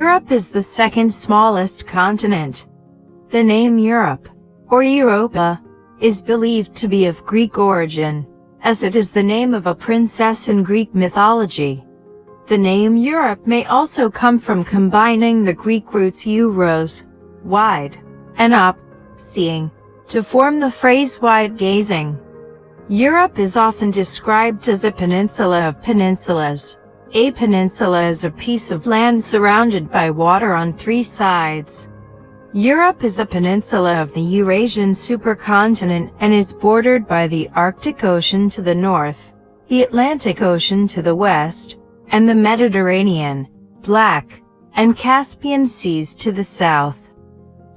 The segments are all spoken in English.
Europe is the second smallest continent. The name Europe, or Europa, is believed to be of Greek origin, as it is the name of a princess in Greek mythology. The name Europe may also come from combining the Greek roots euros, wide, and op, seeing, to form the phrase wide gazing. Europe is often described as a peninsula of peninsulas. A peninsula is a piece of land surrounded by water on three sides. Europe is a peninsula of the Eurasian supercontinent and is bordered by the Arctic Ocean to the north, the Atlantic Ocean to the west, and the Mediterranean, Black, and Caspian Seas to the south.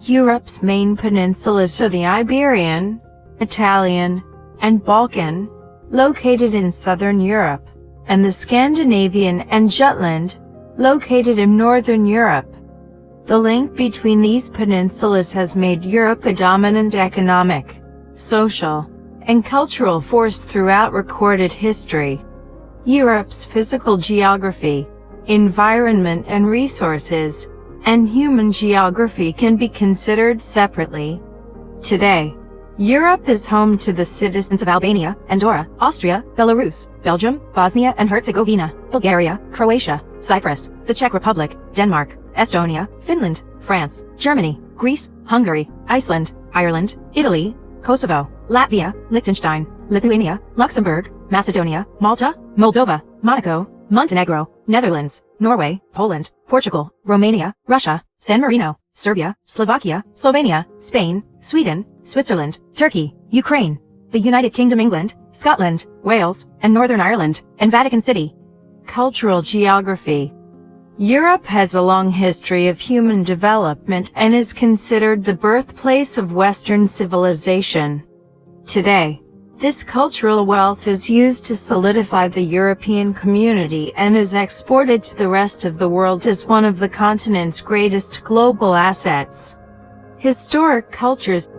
Europe's main peninsulas are the Iberian, Italian, and Balkan, located in southern Europe, and the Scandinavian and Jutland, located in northern Europe. The link between these peninsulas has made Europe a dominant economic, social, and cultural force throughout recorded history. Europe's physical geography, environment and resources, and human geography can be considered separately. Today, Europe is home to the citizens of Albania, Andorra, Austria, Belarus, Belgium, Bosnia and Herzegovina, Bulgaria, Croatia, Cyprus, the Czech Republic, Denmark, Estonia, Finland, France, Germany, Greece, Hungary, Iceland, Ireland, Italy, Kosovo, Latvia, Liechtenstein, Lithuania, Luxembourg, Macedonia, Malta, Moldova, Monaco, Montenegro, Netherlands, Norway, Poland, Portugal, Romania, Russia, San Marino, Serbia, Slovakia, Slovenia, Spain, Sweden, Switzerland, Turkey, Ukraine, the United Kingdom, England, Scotland, Wales, and Northern Ireland, and Vatican City. Cultural geography. Europe has a long history of human development and is considered the birthplace of Western civilization. Today, this cultural wealth is used to solidify the European community and is exported to the rest of the world as one of the continent's greatest global assets. Historic cultures.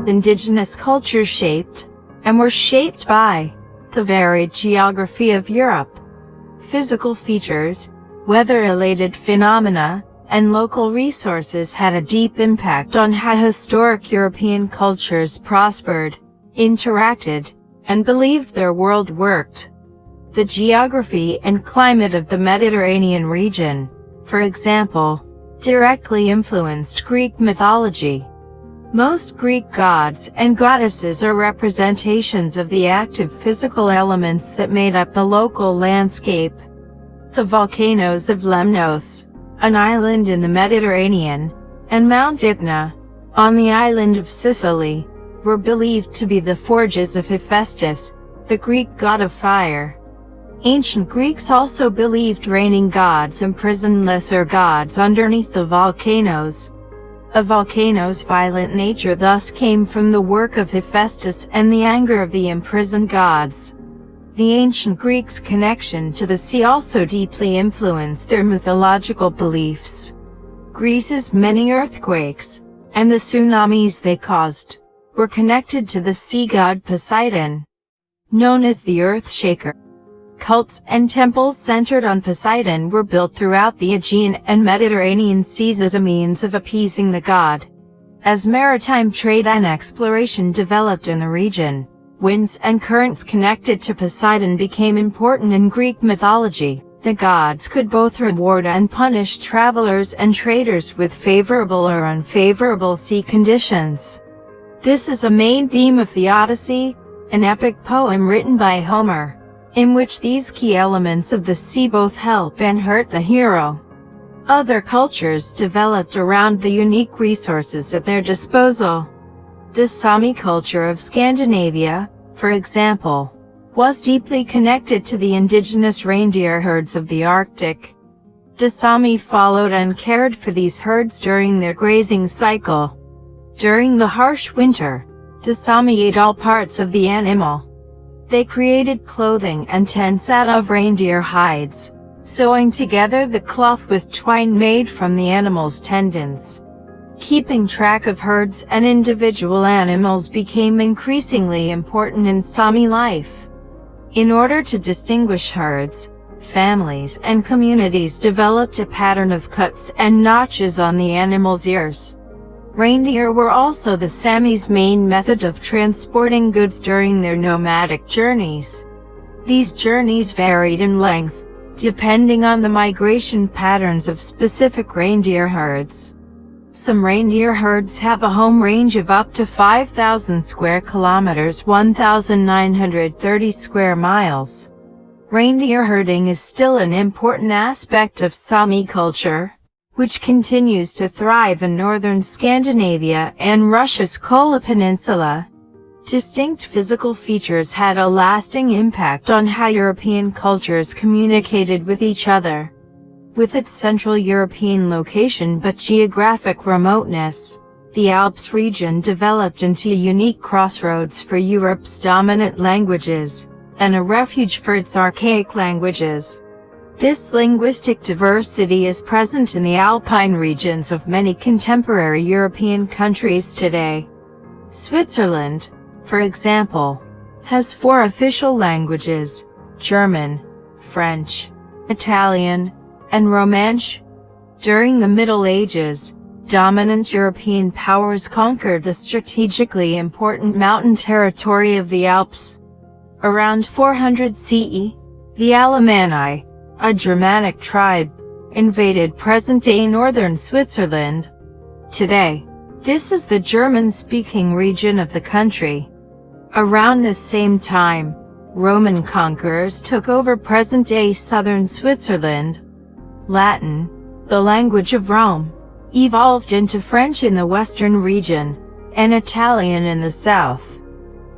Indigenous cultures shaped, and were shaped by, the varied geography of Europe. Physical features, weather-related phenomena, and local resources had a deep impact on how historic European cultures prospered, interacted, and believed their world worked. The geography and climate of the Mediterranean region, for example, directly influenced Greek mythology. Most Greek gods and goddesses are representations of the active physical elements that made up the local landscape. The volcanoes of Lemnos, an island in the Mediterranean, and Mount Etna, on the island of Sicily, were believed to be the forges of Hephaestus, the Greek god of fire. Ancient Greeks also believed reigning gods imprisoned lesser gods underneath the volcanoes. A volcano's violent nature thus came from the work of Hephaestus and the anger of the imprisoned gods. The ancient Greeks' connection to the sea also deeply influenced their mythological beliefs. Greece's many earthquakes, and the tsunamis they caused, were connected to the sea god Poseidon, known as the Earth Shaker. Cults and temples centered on Poseidon were built throughout the Aegean and Mediterranean seas as a means of appeasing the god. As maritime trade and exploration developed in the region, winds and currents connected to Poseidon became important in Greek mythology. The gods could both reward and punish travelers and traders with favorable or unfavorable sea conditions. This is a main theme of the Odyssey, an epic poem written by Homer, in which these key elements of the sea both help and hurt the hero. Other cultures developed around the unique resources at their disposal. The Sami culture of Scandinavia, for example, was deeply connected to the indigenous reindeer herds of the Arctic. The Sami followed and cared for these herds during their grazing cycle. During the harsh winter, the Sami ate all parts of the animal. They created clothing and tents out of reindeer hides, sewing together the cloth with twine made from the animal's tendons. Keeping track of herds and individual animals became increasingly important in Sami life. In order to distinguish herds, families and communities developed a pattern of cuts and notches on the animal's ears. Reindeer were also the Samis' main method of transporting goods during their nomadic journeys. These journeys varied in length, depending on the migration patterns of specific reindeer herds. Some reindeer herds have a home range of up to 5,000 square kilometers, 1,930 square miles. Reindeer herding is still an important aspect of Sami culture, which continues to thrive in northern Scandinavia and Russia's Kola Peninsula. Distinct physical features had a lasting impact on how European cultures communicated with each other. With its Central European location but geographic remoteness, the Alps region developed into a unique crossroads for Europe's dominant languages, and a refuge for its archaic languages. This linguistic diversity is present in the Alpine regions of many contemporary European countries today. Switzerland, for example, has 4 official languages: German, French, Italian, and Romansh. During the Middle Ages, dominant European powers conquered the strategically important mountain territory of the Alps. Around 400 CE, the Alemanni, a Germanic tribe, invaded present-day northern Switzerland. Today, this is the German-speaking region of the country. Around this same time, Roman conquerors took over present-day southern Switzerland. Latin, the language of Rome, evolved into French in the western region, and Italian in the south.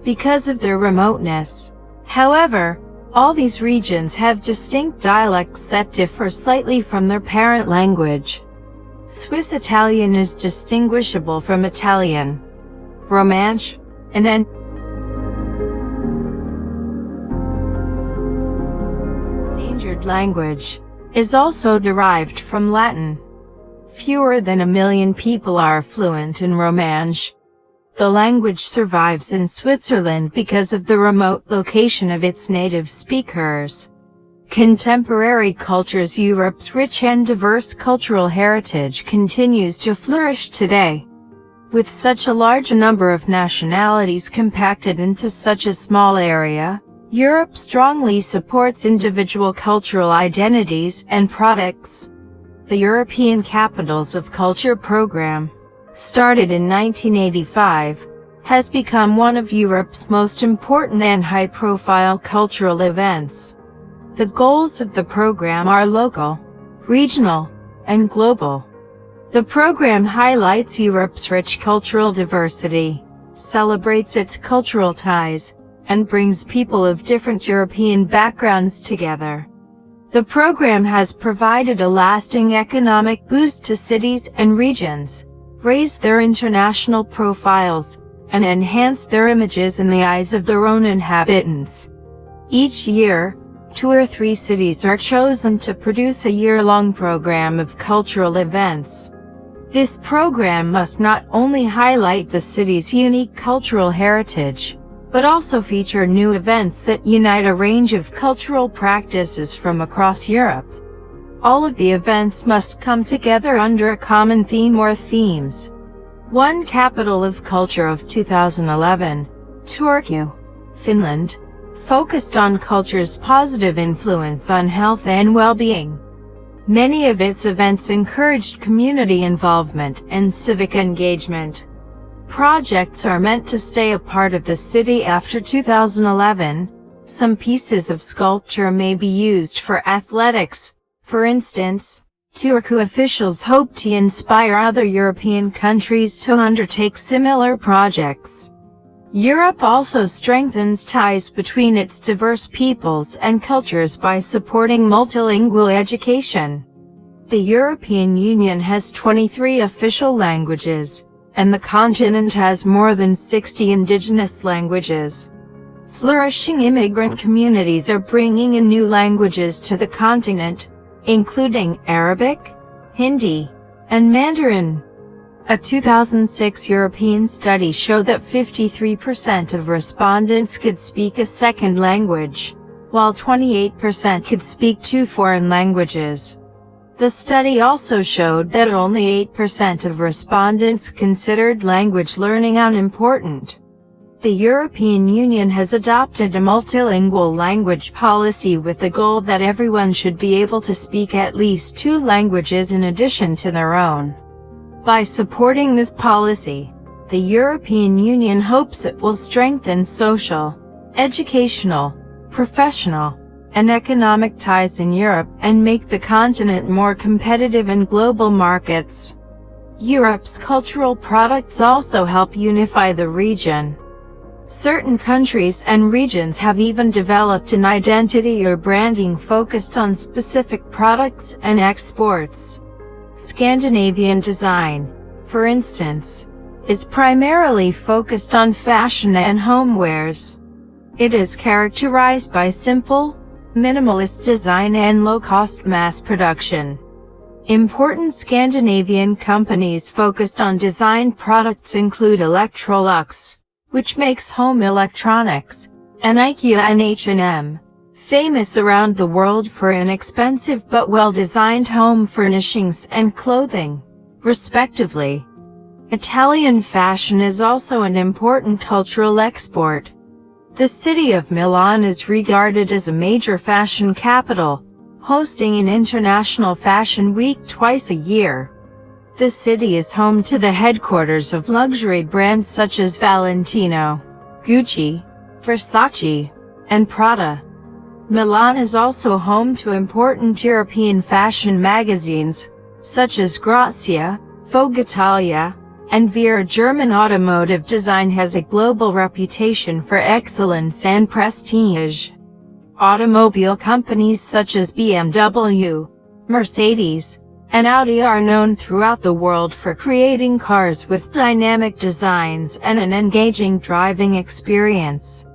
Because of their remoteness, however, all these regions have distinct dialects that differ slightly from their parent language. Swiss Italian is distinguishable from Italian, Romansh, and endangered language is also derived from Latin. Fewer than 1 million people are fluent in Romansh. The language survives in Switzerland because of the remote location of its native speakers. Contemporary cultures. Europe's rich and diverse cultural heritage continues to flourish today. With such a large number of nationalities compacted into such a small area, Europe strongly supports individual cultural identities and products. The European Capitals of Culture program, started in 1985, has become one of Europe's most important and high-profile cultural events. The goals of the program are local, regional, and global. The program highlights Europe's rich cultural diversity, celebrates its cultural ties, and brings people of different European backgrounds together. The program has provided a lasting economic boost to cities and regions, raised their international profiles, and enhanced their images in the eyes of their own inhabitants. Each year, 2 or 3 cities are chosen to produce a year-long program of cultural events. This program must not only highlight the city's unique cultural heritage, but also feature new events that unite a range of cultural practices from across Europe. All of the events must come together under a common theme or themes. One Capital of Culture of 2011, Turku, Finland, focused on culture's positive influence on health and well-being. Many of its events encouraged community involvement and civic engagement. Projects are meant to stay a part of the city after 2011. Some pieces of sculpture may be used for athletics. For instance, Turku officials hope to inspire other European countries to undertake similar projects. Europe also strengthens ties between its diverse peoples and cultures by supporting multilingual education. The European Union has 23 official languages, and the continent has more than 60 indigenous languages. Flourishing immigrant communities are bringing in new languages to the continent, including Arabic, Hindi, and Mandarin. A 2006 European study showed that 53% of respondents could speak a second language, while 28% could speak 2 foreign languages. The study also showed that only 8% of respondents considered language learning unimportant. The European Union has adopted a multilingual language policy with the goal that everyone should be able to speak at least 2 languages in addition to their own. By supporting this policy, the European Union hopes it will strengthen social, educational, professional, and economic ties in Europe and make the continent more competitive in global markets. Europe's cultural products also help unify the region. Certain countries and regions have even developed an identity or branding focused on specific products and exports. Scandinavian design, for instance, is primarily focused on fashion and homewares. It is characterized by simple, minimalist design and low-cost mass production. Important Scandinavian companies focused on design products include Electrolux, which makes home electronics, and IKEA and H&M, famous around the world for inexpensive but well-designed home furnishings and clothing, respectively. Italian fashion is also an important cultural export. The city of Milan is regarded as a major fashion capital, hosting an International Fashion Week twice a year. The city is home to the headquarters of luxury brands such as Valentino, Gucci, Versace, and Prada. Milan is also home to important European fashion magazines, such as Grazia, Vogue Italia, and Vera. German automotive design has a global reputation for excellence and prestige. Automobile companies such as BMW, Mercedes, and Audi are known throughout the world for creating cars with dynamic designs and an engaging driving experience.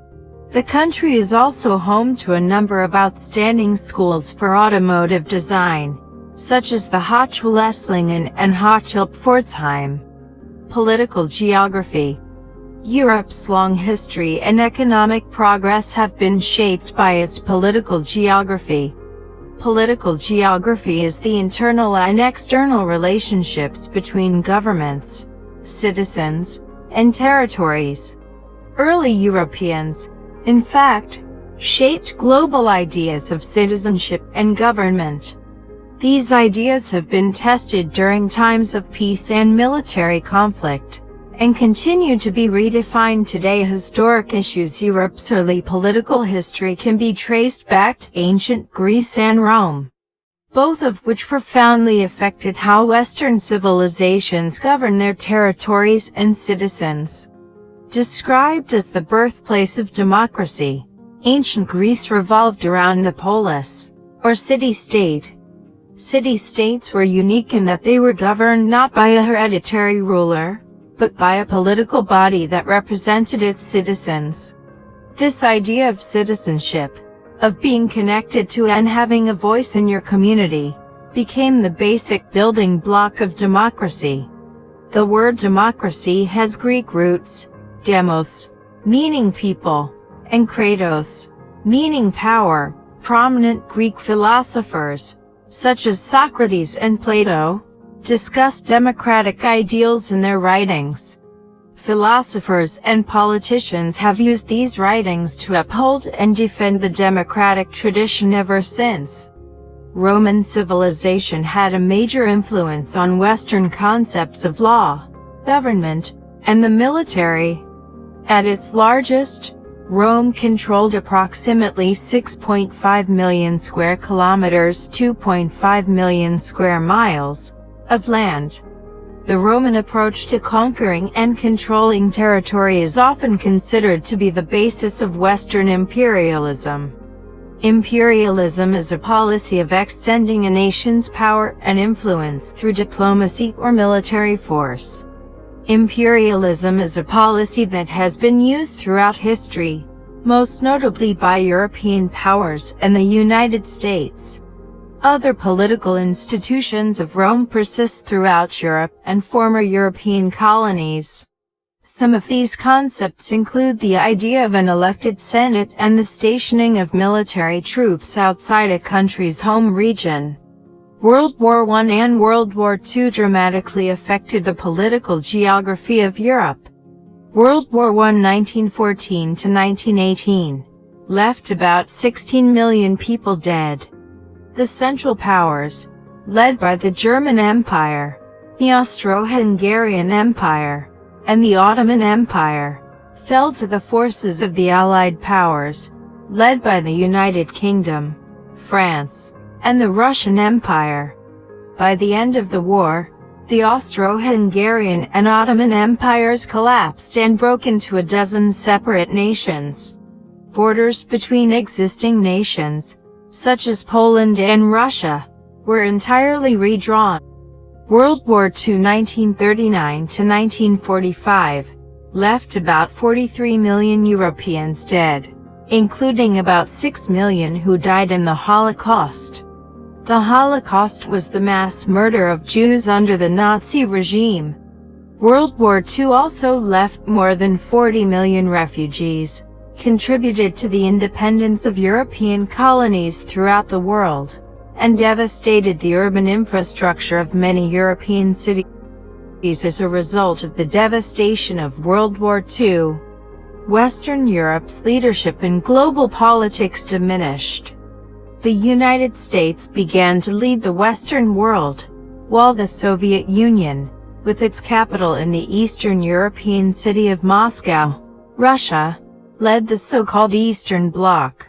The country is also home to a number of outstanding schools for automotive design, such as the Hochschule Esslingen and Hochschule Pforzheim. Political geography. Europe's long history and economic progress have been shaped by its political geography. Political geography is the internal and external relationships between governments, citizens, and territories. Early Europeans, in fact, shaped global ideas of citizenship and government. These ideas have been tested during times of peace and military conflict, and continue to be redefined today. Historic issues. Europe's early political history can be traced back to ancient Greece and Rome, both of which profoundly affected how Western civilizations govern their territories and citizens. Described as the birthplace of democracy, ancient Greece revolved around the polis, or city-state. City-states were unique in that they were governed not by a hereditary ruler, but by a political body that represented its citizens. This idea of citizenship, of being connected to and having a voice in your community, became the basic building block of democracy. The word democracy has Greek roots, demos, meaning people, and kratos, meaning power. Prominent Greek philosophers, such as Socrates and Plato, discussed democratic ideals in their writings. Philosophers and politicians have used these writings to uphold and defend the democratic tradition ever since. Roman civilization had a major influence on Western concepts of law, government, and the military. At its largest, Rome controlled approximately 6.5 million square kilometers, 2.5 million square miles, of land. The Roman approach to conquering and controlling territory is often considered to be the basis of Western imperialism. Imperialism is a policy of extending a nation's power and influence through diplomacy or military force. Imperialism is a policy that has been used throughout history, most notably by European powers and the United States. Other political institutions of Rome persist throughout Europe and former European colonies. Some of these concepts include the idea of an elected Senate and the stationing of military troops outside a country's home region. World War I and World War II dramatically affected the political geography of Europe. World War I 1914 to 1918 left about 16 million people dead. The Central Powers, led by the German Empire, the Austro-Hungarian Empire, and the Ottoman Empire, fell to the forces of the Allied powers, led by the United Kingdom, France, and the Russian Empire. By the end of the war, the Austro-Hungarian and Ottoman empires collapsed and broke into a dozen separate nations. Borders between existing nations, such as Poland and Russia, were entirely redrawn. World War II 1939 to 1945 left about 43 million Europeans dead, including about 6 million who died in the Holocaust. The Holocaust was the mass murder of Jews under the Nazi regime. World War II also left more than 40 million refugees, contributed to the independence of European colonies throughout the world, and devastated the urban infrastructure of many European cities as a result of the devastation of World War II. Western Europe's leadership in global politics diminished. The United States began to lead the Western world, while the Soviet Union, with its capital in the Eastern European city of Moscow, Russia, led the so-called Eastern Bloc.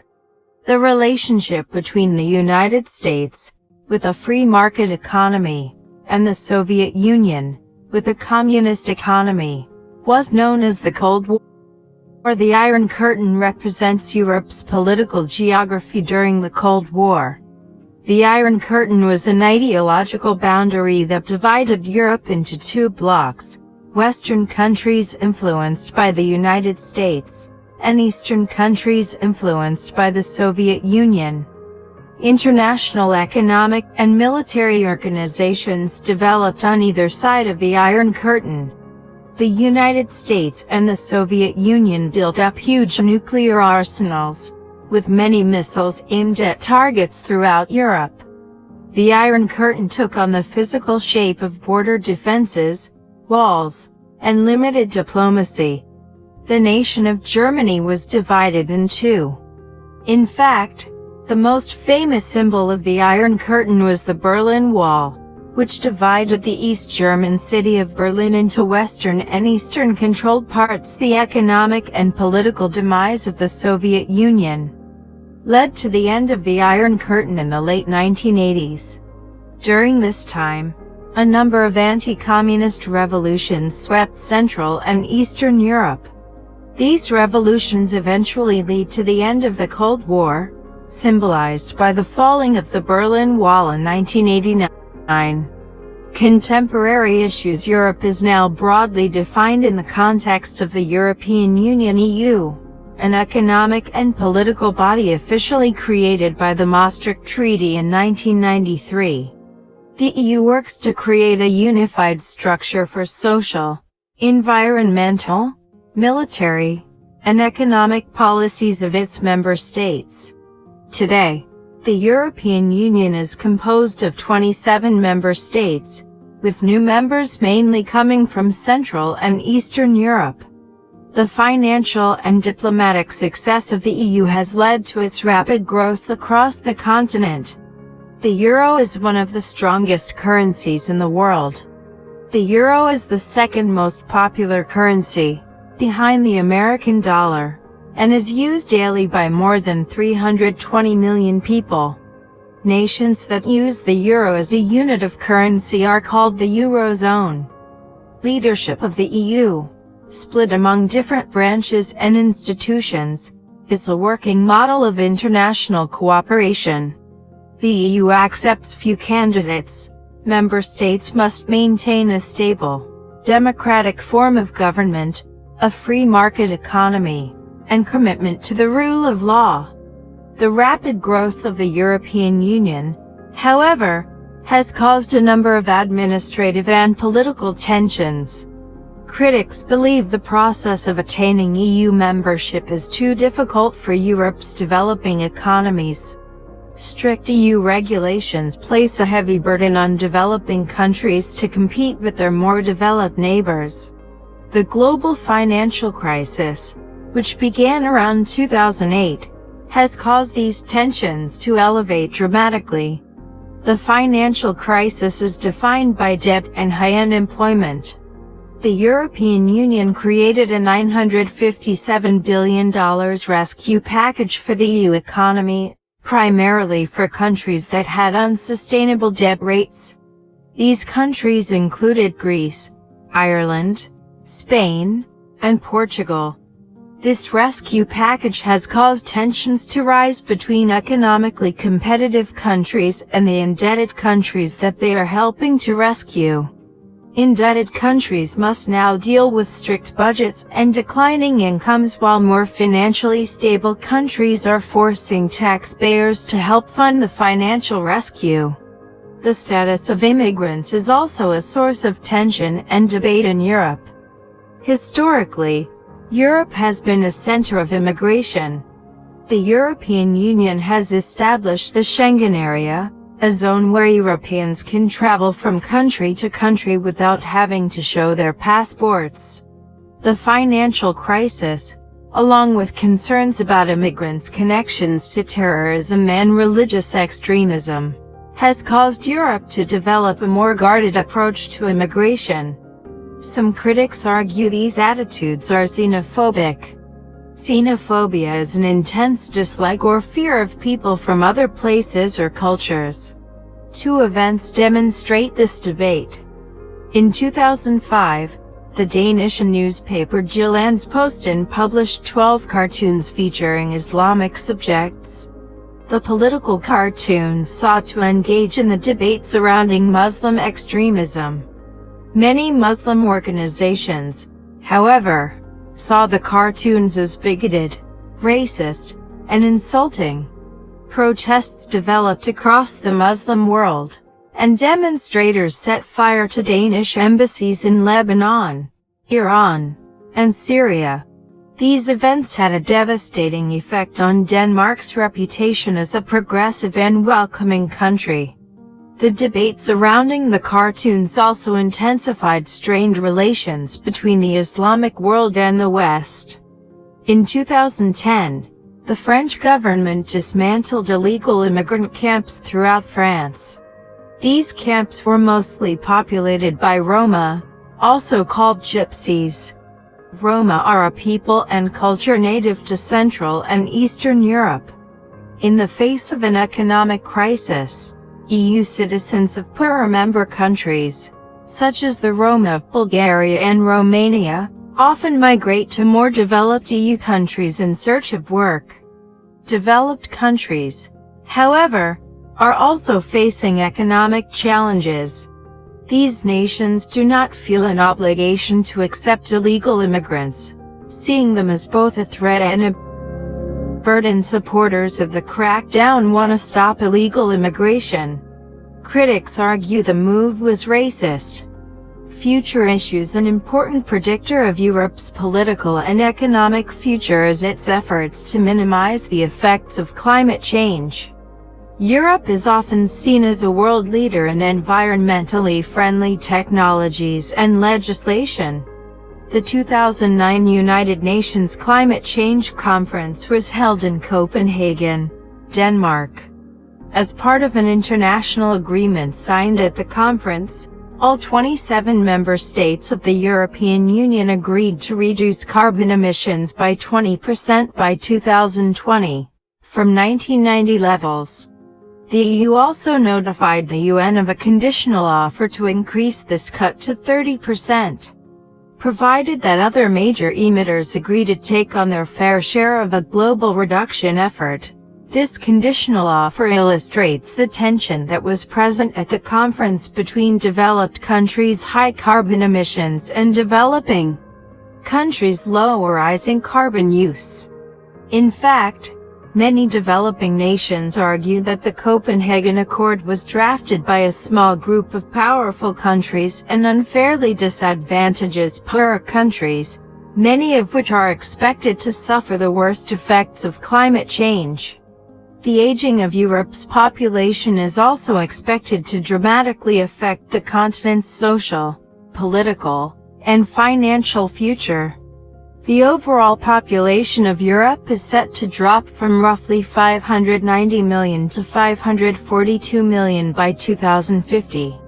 The relationship between the United States, with a free market economy, and the Soviet Union, with a communist economy, was known as the Cold War. The Iron Curtain represents Europe's political geography during the Cold War. The Iron Curtain was an ideological boundary that divided Europe into two blocks: Western countries influenced by the United States, and Eastern countries influenced by the Soviet Union. International economic and military organizations developed on either side of the Iron Curtain. The United States and the Soviet Union built up huge nuclear arsenals, with many missiles aimed at targets throughout Europe. The Iron Curtain took on the physical shape of border defenses, walls, and limited diplomacy. The nation of Germany was divided in two. In fact, the most famous symbol of the Iron Curtain was the Berlin Wall, which divided the East German city of Berlin into Western and Eastern controlled parts. The economic and political demise of the Soviet Union led to the end of the Iron Curtain in the late 1980s. During this time, a number of anti-communist revolutions swept Central and Eastern Europe. These revolutions eventually lead to the end of the Cold War, symbolized by the falling of the Berlin Wall in 1989. Contemporary issues. Europe is now broadly defined in the context of the European Union (EU), an economic and political body officially created by the Maastricht Treaty in 1993. The EU works to create a unified structure for social, environmental, military, and economic policies of its member states. Today, the European Union is composed of 27 member states, with new members mainly coming from Central and Eastern Europe. The financial and diplomatic success of the EU has led to its rapid growth across the continent. The euro is one of the strongest currencies in the world. The euro is the second most popular currency, behind the American dollar, and is used daily by more than 320 million people. Nations that use the euro as a unit of currency are called the Eurozone. Leadership of the EU, split among different branches and institutions, is a working model of international cooperation. The EU accepts few candidates. Member states must maintain a stable, democratic form of government, a free market economy, and commitment to the rule of law. The rapid growth of the European Union, however, has caused a number of administrative and political tensions. Critics believe the process of attaining EU membership is too difficult for Europe's developing economies. Strict EU regulations place a heavy burden on developing countries to compete with their more developed neighbors. The global financial crisis, which began around 2008, has caused these tensions to elevate dramatically. The financial crisis is defined by debt and high unemployment. The European Union created a $957 billion rescue package for the EU economy, primarily for countries that had unsustainable debt rates. These countries included Greece, Ireland, Spain, and Portugal. This rescue package has caused tensions to rise between economically competitive countries and the indebted countries that they are helping to rescue. Indebted countries must now deal with strict budgets and declining incomes, while more financially stable countries are forcing taxpayers to help fund the financial rescue. The status of immigrants is also a source of tension and debate in Europe. Historically, Europe has been a center of immigration. The European Union has established the Schengen area, a zone where Europeans can travel from country to country without having to show their passports. The financial crisis, along with concerns about immigrants' connections to terrorism and religious extremism, has caused Europe to develop a more guarded approach to immigration. Some critics argue these attitudes are xenophobic. Xenophobia is an intense dislike or fear of people from other places or cultures. Two events demonstrate this debate. In 2005, the Danish newspaper Jyllands-Posten published 12 cartoons featuring Islamic subjects. The political cartoons sought to engage in the debate surrounding Muslim extremism. Many Muslim organizations, however, saw the cartoons as bigoted, racist, and insulting. Protests developed across the Muslim world, and demonstrators set fire to Danish embassies in Lebanon, Iran, and Syria. These events had a devastating effect on Denmark's reputation as a progressive and welcoming country. The debate surrounding the cartoons also intensified strained relations between the Islamic world and the West. In 2010, the French government dismantled illegal immigrant camps throughout France. These camps were mostly populated by Roma, also called Gypsies. Roma are a people and culture native to Central and Eastern Europe. In the face of an economic crisis, EU citizens of poorer member countries, such as the Roma of Bulgaria and Romania, often migrate to more developed EU countries in search of work. Developed countries, however, are also facing economic challenges. These nations do not feel an obligation to accept illegal immigrants, seeing them as both a threat and a burden. Supporters of the crackdown want to stop illegal immigration. Critics argue the move was racist. Future issues: an important predictor of Europe's political and economic future is its efforts to minimize the effects of climate change. Europe is often seen as a world leader in environmentally friendly technologies and legislation. The 2009 United Nations Climate Change Conference was held in Copenhagen, Denmark. As part of an international agreement signed at the conference, all 27 member states of the European Union agreed to reduce carbon emissions by 20% by 2020, from 1990 levels. The EU also notified the UN of a conditional offer to increase this cut to 30%. Provided that other major emitters agree to take on their fair share of a global reduction effort. This conditional offer illustrates the tension that was present at the conference between developed countries' high carbon emissions and developing countries' low or rising carbon use. In fact, Many developing nations argue that the Copenhagen Accord was drafted by a small group of powerful countries and unfairly disadvantages poorer countries, many of which are expected to suffer the worst effects of climate change. The aging of Europe's population is also expected to dramatically affect the continent's social, political, and financial future. The overall population of Europe is set to drop from roughly 590 million to 542 million by 2050.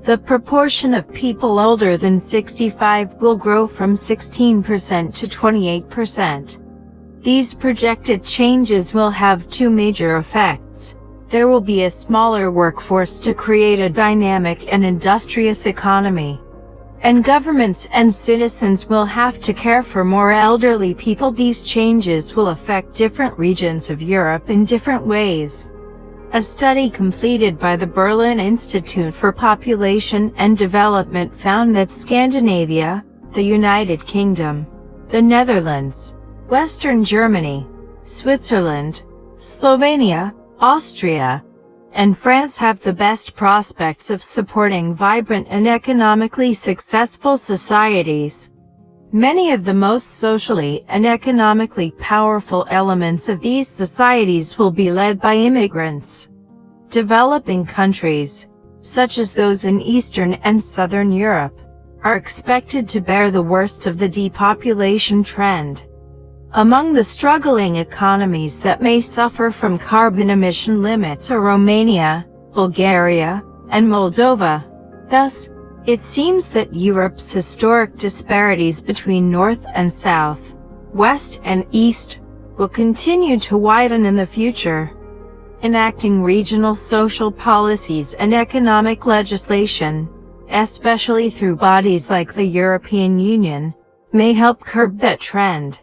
The proportion of people older than 65 will grow from 16% to 28%. These projected changes will have two major effects. There will be a smaller workforce to create a dynamic and industrious economy, and governments and citizens will have to care for more elderly people. These changes will affect different regions of Europe in different ways. A study completed by the Berlin Institute for Population and Development found that Scandinavia, the United Kingdom, the Netherlands, Western Germany, Switzerland, Slovenia, Austria, and France have the best prospects of supporting vibrant and economically successful societies. Many of the most socially and economically powerful elements of these societies will be led by immigrants. Developing countries, such as those in Eastern and Southern Europe, are expected to bear the worst of the depopulation trend. Among the struggling economies that may suffer from carbon emission limits are Romania, Bulgaria, and Moldova. Thus, it seems that Europe's historic disparities between North and South, West and East, will continue to widen in the future. Enacting regional social policies and economic legislation, especially through bodies like the European Union, may help curb that trend.